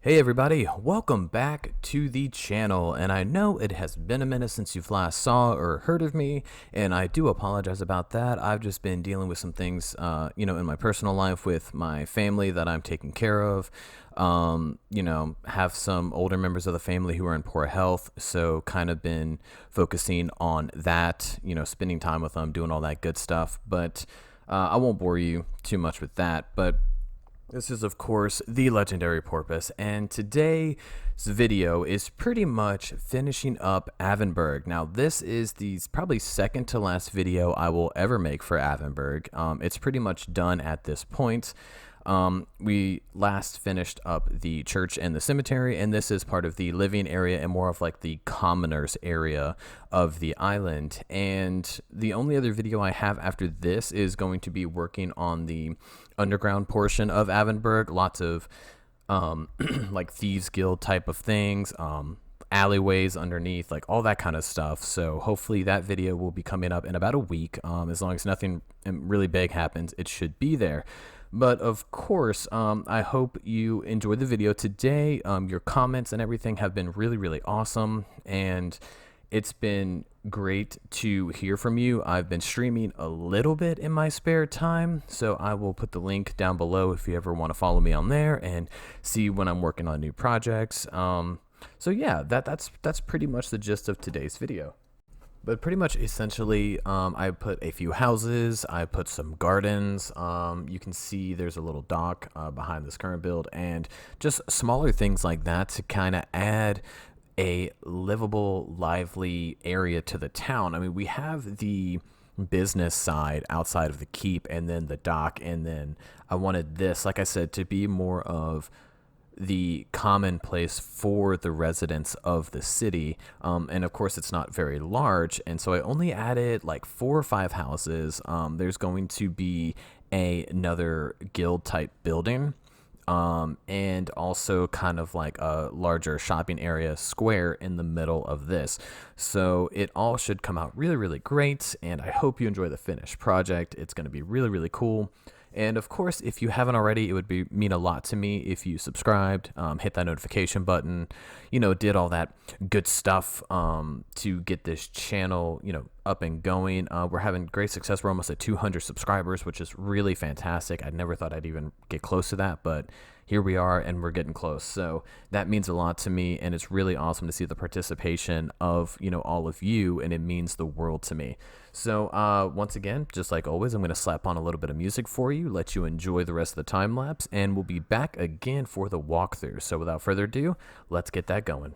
Hey everybody, welcome back to the channel, and I know it has been a minute since you've last saw or heard of me, and I do apologize about that. I've just been dealing with some things, in my personal life with my family that I'm taking care of. Have some older members of the family who are in poor health, so kind of been focusing on that, spending time with them, doing all that good stuff, but I won't bore you too much with that, but this is, of course, the legendary Porpoise, and today's video is pretty much finishing up Avenburg. Now, this is the probably second to last video I will ever make for Avenburg. It's pretty much done at this point. We last finished up the church and the cemetery, and this is part of the living area and more of like the commoners area of the island. And the only other video I have after this is going to be working on the underground portion of Avenburg. Lots of like Thieves Guild type of things, alleyways underneath, like all that kind of stuff. So hopefully that video will be coming up in about a week. As long as nothing really big happens, it should be there. But of course, I hope you enjoyed the video today. Your comments and everything have been really, really awesome, and it's been great to hear from you. I've been streaming a little bit in my spare time, so I will put the link down below if you ever want to follow me on there and see when I'm working on new projects. So yeah, that's pretty much the gist of today's video. But pretty much essentially, I put a few houses, I put some gardens, you can see there's a little dock behind this current build, and just smaller things like that to kind of add a livable, lively area to the town. I mean, we have the business side outside of the keep, and then the dock, and then I wanted this, like I said, to be more of the commonplace for the residents of the city, and of course it's not very large, and so I only added like 4 or 5 houses. There's going to be another guild type building, and also kind of like a larger shopping area square in the middle of this, so it all should come out really, really great, and I hope you enjoy the finished project. It's going to be really, really cool. And of course, if you haven't already, it would mean a lot to me if you subscribed, hit that notification button, did all that good stuff to get this channel, up and going. We're having great success. We're almost at 200 subscribers, which is really fantastic. I never thought I'd even get close to that, but here we are, and we're getting close. So that means a lot to me, and it's really awesome to see the participation of, all of you, and it means the world to me. So once again, just like always, I'm going to slap on a little bit of music for you, let you enjoy the rest of the time lapse, and we'll be back again for the walkthrough. So without further ado, let's get that going.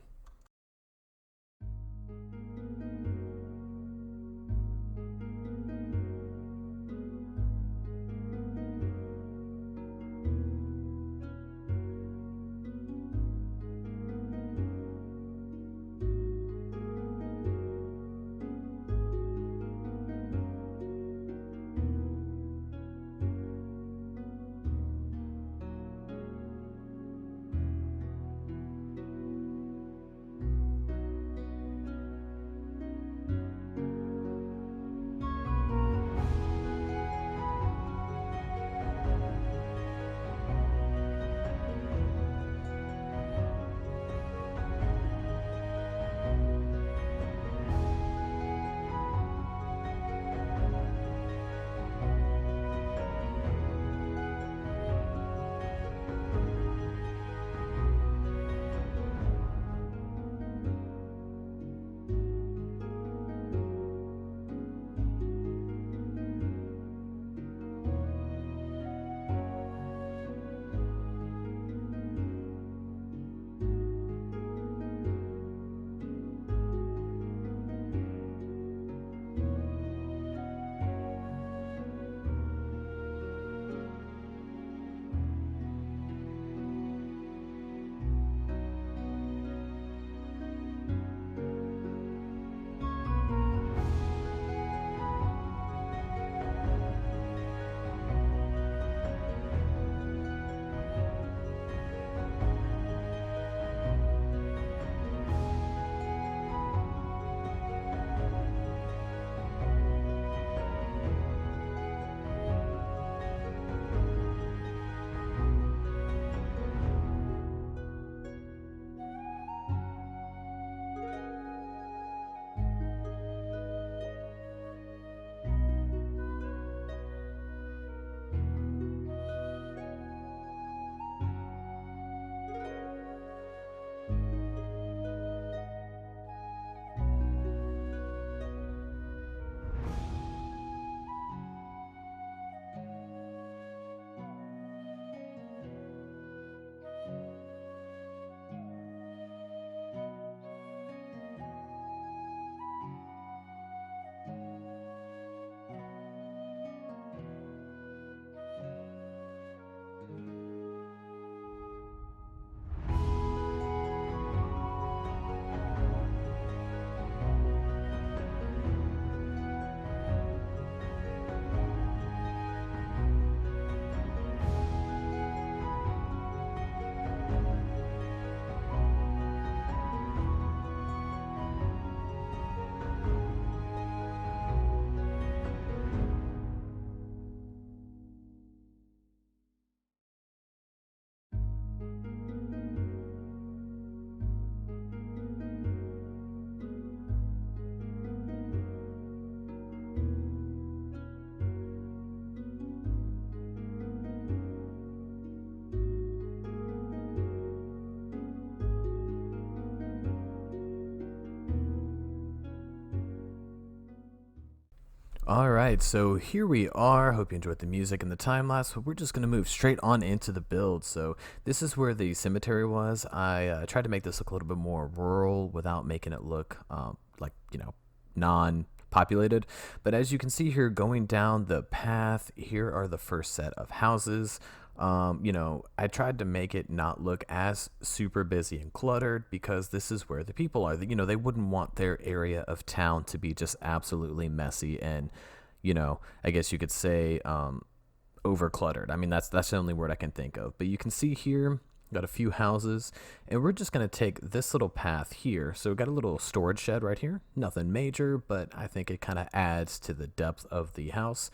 All right, so here we are. Hope you enjoyed the music and the time lapse, but we're just going to move straight on into the build. So this is where the cemetery was. I tried to make this look a little bit more rural without making it look like, non-populated. But as you can see here, going down the path, here are the first set of houses. I tried to make it not look as super busy and cluttered because this is where the people are. They wouldn't want their area of town to be just absolutely messy and, I guess you could say over cluttered. I mean, that's the only word I can think of. But you can see here, got a few houses, and we're just going to take this little path here. So we've got a little storage shed right here. Nothing major, but I think it kind of adds to the depth of the house.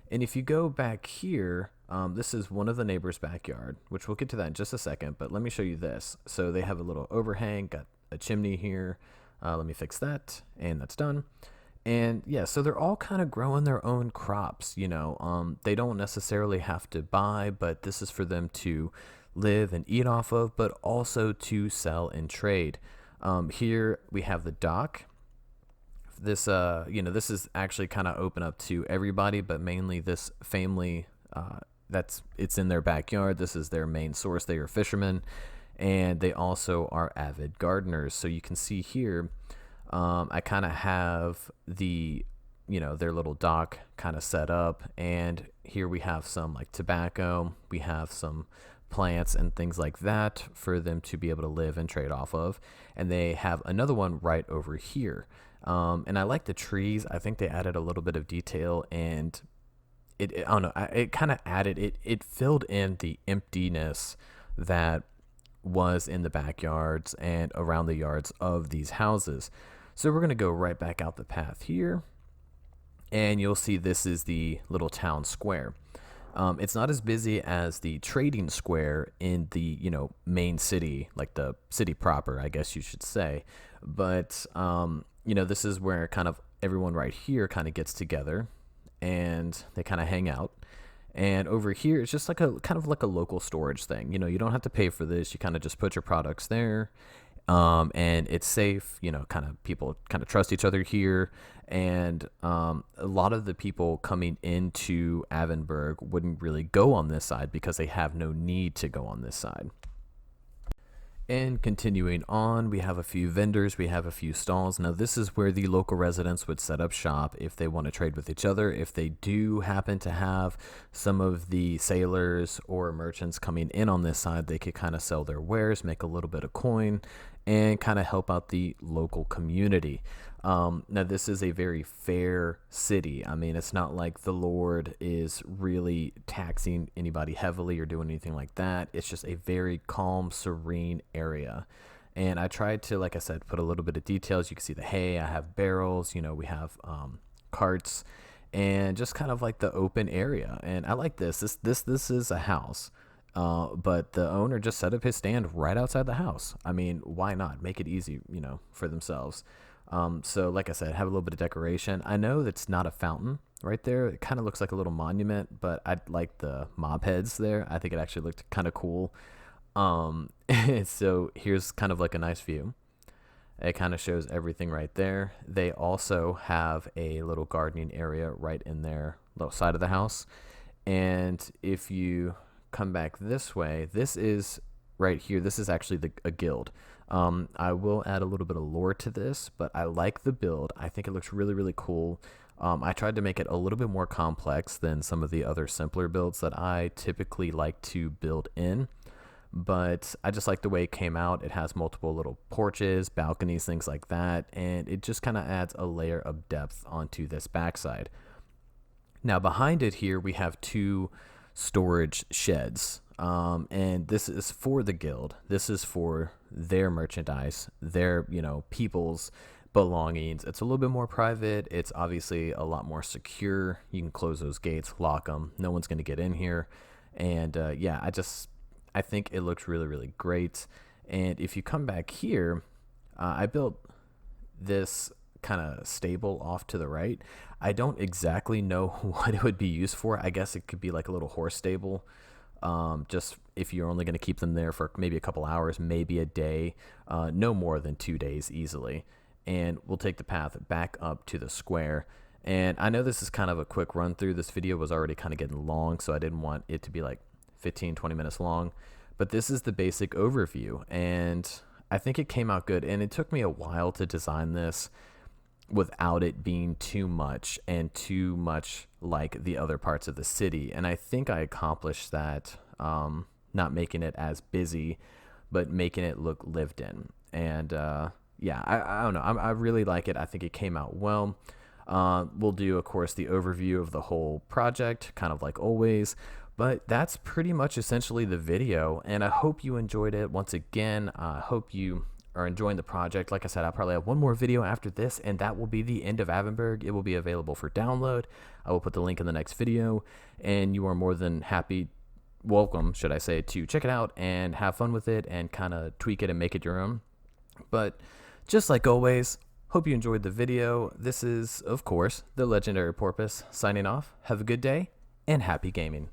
And if you go back here, this is one of the neighbors' backyard, which we'll get to that in just a second, but let me show you this. So they have a little overhang, got a chimney here. Let me fix that, and that's done. And yeah, so they're all kind of growing their own crops, they don't necessarily have to buy, but this is for them to live and eat off of, but also to sell and trade. Here we have the dock. This this is actually kind of open up to everybody, but mainly this family, it's in their backyard. This is their main source. They are fishermen, and they also are avid gardeners. So you can see here, I kind of have their little dock kind of set up, and here we have some like tobacco. We have some plants and things like that for them to be able to live and trade off of. And they have another one right over here. And I like the trees. I think they added a little bit of detail, and I don't know, it kind of added, it filled in the emptiness that was in the backyards and around the yards of these houses. So we're going to go right back out the path here, and you'll see this is the little town square. It's not as busy as the trading square in the, main city, like the city proper, I guess you should say. But, this is where kind of everyone right here kind of gets together and they kind of hang out. And over here, it's just like kind of like a local storage thing. You don't have to pay for this. You kind of just put your products there. And it's safe, kind of people kind of trust each other here. And a lot of the people coming into Avenburg wouldn't really go on this side because they have no need to go on this side. And continuing on, we have a few vendors, we have a few stalls. Now this is where the local residents would set up shop if they want to trade with each other. If they do happen to have some of the sailors or merchants coming in on this side, they could kind of sell their wares, make a little bit of coin, and kind of help out the local community. Now this is a very fair city. I mean, it's not like the Lord is really taxing anybody heavily or doing anything like that. It's just a very calm, serene area. And I tried to, like I said, put a little bit of details. You can see the hay, I have barrels, we have carts, and just kind of like the open area. And I like this is a house. But the owner just set up his stand right outside the house. I mean, why not make it easy, for themselves? So like I said, have a little bit of decoration. I know that's not a fountain right there. It kind of looks like a little monument, but I like the mob heads there. I think it actually looked kind of cool. So here's kind of like a nice view. It kind of shows everything right there. They also have a little gardening area right in their little side of the house. And if you come back this way, this is right here. This is actually a guild. I will add a little bit of lore to this, but I like the build. I think it looks really, really cool. I tried to make it a little bit more complex than some of the other simpler builds that I typically like to build in, but I just like the way it came out. It has multiple little porches, balconies, things like that, and it just kind of adds a layer of depth onto this backside. Now behind it here, we have two storage sheds, and this is for the guild. This is for their merchandise, their people's belongings. It's a little bit more private. It's obviously a lot more secure. You can close those gates, lock them, no one's going to get in here. And I think it looks really, really great. And if you come back here, I built this kind of stable off to the right. I don't exactly know what it would be used for. I guess it could be like a little horse stable, just if you're only going to keep them there for maybe a couple hours, maybe a day, no more than 2 days easily. And we'll take the path back up to the square. And I know this is kind of a quick run through. This video was already kind of getting long, so I didn't want it to be like 15-20 minutes long. But this is the basic overview, and I think it came out good. And it took me a while to design this without it being too much and too much like the other parts of the city. And I think I accomplished that, not making it as busy, but making it look lived in. And yeah, I don't know. I really like it. I think it came out well. We'll do, of course, the overview of the whole project, kind of like always. But that's pretty much essentially the video, and I hope you enjoyed it. Once again, I hope you are enjoying the project. Like I said, I'll probably have one more video after this, and that will be the end of Avenburg. It will be available for download. I will put the link in the next video, and you are more than welcome, should I say, to check it out and have fun with it and kind of tweak it and make it your own. But just like always, hope you enjoyed the video. This is, of course, the Legendary Porpoise signing off. Have a good day, and happy gaming.